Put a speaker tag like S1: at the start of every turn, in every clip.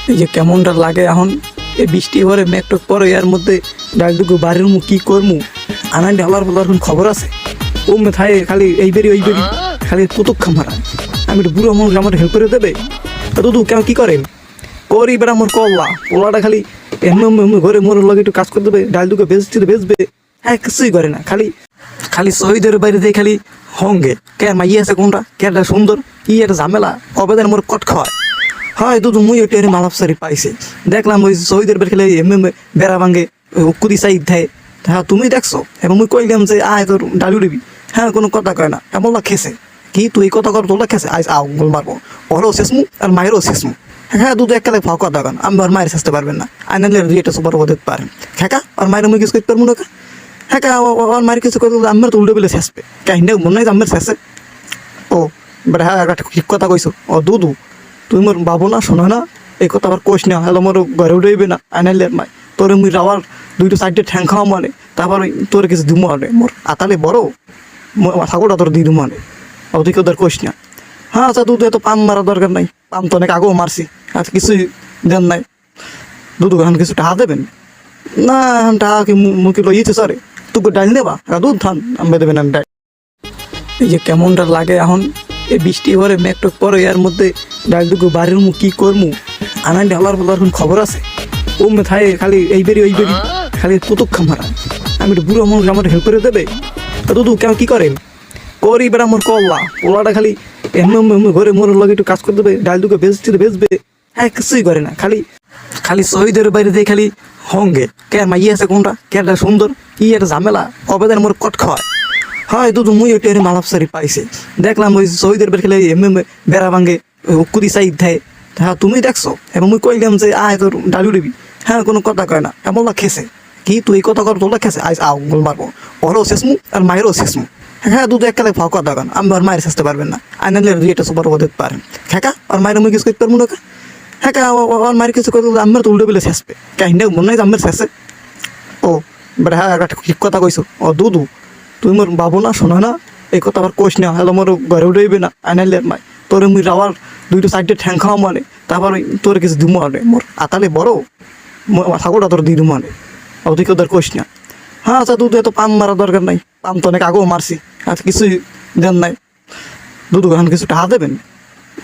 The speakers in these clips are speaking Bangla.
S1: এই যে কেমনটা লাগে এখন এই বৃষ্টি পরে মেঘটক পরে এর মধ্যে ডাকডুকু বাড়ির মুখ কি করমু আনাই ঢালার বলার কোন খবর আছে ও মেথায় খালি এই বেরি ওই বেরি খালি তুতুক খামারা আমি একটু বুড়ো মানুষ আমার হেল্প করে দেবে তুতু কেমন কি করেন করি বেড়া মোর কল্লা পোলাটা খালি এমনি ঘরে মোর লগে একটু কাজ করে দেবে ডাল দুকে বেচবে হ্যাঁ কিছুই করে না খালি খালি শহীদের বাইরে দিয়ে খালি হঙ্গে কে মাই আছে কোনটা কেটা সুন্দর কি একটা ঝামেলা অবেদন মোর কট খাওয়ায় হয় দুধু মুই ওইটা মালাপসারি পাইছে দেখলাম ওই শহীদের বের খেলে এমনি বেড়া ভাঙ্গে কুদি সাইড থায় হ্যাঁ তুমি দেখছো এবং মুই কইলাম যে আয় তোর ডালু দিবি হ্যাঁ কোনো কথা কয় না এমন খেছে কি তুই এই কথা কর তোলা খেছে আজ আও গোল মারবো ওরও শেষমু আর মায়েরও শেষমু হ্যাঁ দুধ এককালে ফাঁক কথা কন আমি আর মায়ের শেষতে পারবেন না আইনালে এটা সুপার দিতে পারেন হ্যাঁ আর মায়ের মুই কিছু করতে পারবো না হ্যাঁ আর মায়ের কিছু করতে আমার তো উল্টো বেলে শেষবে কাহিনী মনে হয় আমার শেষে ও বেটা হ্যাঁ একটা ঠিক কথা কইছো ও দুধু তুই মোর বাবু না শোনো না এই কথা আবার কোষ না হ্যালো মোর ঘরে উঠেইবে না আইনালে মাই তোর মুই রাবার দুইটা সাইডে ঠ্যাং খাওয়া মানে তারপর তোর কিছু দিমু আনে মোর আতালে বড় ঠাকুরটা তোর দিয়ে দিমু আনে ও তুই কেউ কোষ না হ্যাঁ আচ্ছা দুধ এত পাম মারা দরকার নাই পাম তো অনেক আগেও মারছি আর কিছুই দেন নাই দুধ এখন কিছু টাকা দেবেন না এখন টাকা কি মুখে লইয়েছে স্যারে তোকে ডাইল দেবা দুধ থান আমি দেবেন আমি ডাইল এই যে কেমনটা লাগে এখন এই বৃষ্টি পরে মেঘটক পরে এর মধ্যে ডাকডুকু বাড়ির মুখ কি করমু আনাই ঢালার বলার কোন খবর আছে ও মেথায় খালি এই বেরি ওই বেরি খালি তুতুক খামারা আমি একটু বুড়ো মানুষ আমার হেল্প করে দেবে দুধু কেমন কি করেন করি বেড়া মোর কল্লা পোলাটা খালি এমনি ঘরে মোর লগে একটু কাজ করে দেবে ডাল দুকে বেচবে হ্যাঁ কিছুই করে না খালি শহীদের বাইরে দিয়ে খালি হঙ্গে কে মাই আছে কোনটা কেটা সুন্দর কি একটা ঝামেলা অবেদন মোর কট খাওয়ায় হয় দুধু মুই ওইটা মালাপসারি পাইছে দেখলাম ওই শহীদের বের খেলে এমনি বেড়া ভাঙ্গে কুদি সাইড থায় হ্যাঁ তুমি দেখছো এবং মুই কইলাম যে আয় তোর ডালু দিবি হ্যাঁ কোনো কথা কয় না এমন খেছে কি তুই এই কথা কর তোলা খেছে আজ আও গোল মারবো ওরও শেষমু আর মায়েরও শেষমু হ্যাঁ দুধ এককালে ফাঁক কথা কন আমি আর মায়ের শেষতে পারবেন না আইনালে এটা সুপার দিতে পারেন হ্যাঁ আর মায়ের মুই কিছু করতে পারবো না হ্যাঁ আর মায়ের কিছু করতে আমার তো উল্টো বেলে শেষবে কাহিনী মনে হয় আমার শেষে ও বেটা হ্যাঁ একটা ঠিক কথা কইছো ও দুধু তুই মোর বাবু না শোনো না এই কথা আবার কোষ না হ্যালো মোর ঘরে উঠেইবে না আইনালে মাই তোর মুই রাবার দুইটা সাইডে ঠ্যাং খাওয়া মানে তারপর তোর কিছু দিমু আনে মোর আতালে বড় ঠাকুরটা তোর দিয়ে দিমু আনে ও তুই কেউ তোর কোষ না হ্যাঁ আচ্ছা দুধ এত পাম মারা দরকার নাই পাম তো অনেক আগেও মারছি আর কিছুই দেন নাই দুধ এখন কিছু টাকা দেবেন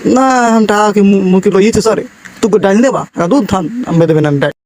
S1: না এখন টাকা কি মুখে লইয়েছে স্যারে তোকে ডাইল দেবা দুধ থান আমি দেবেন আমি ডাইল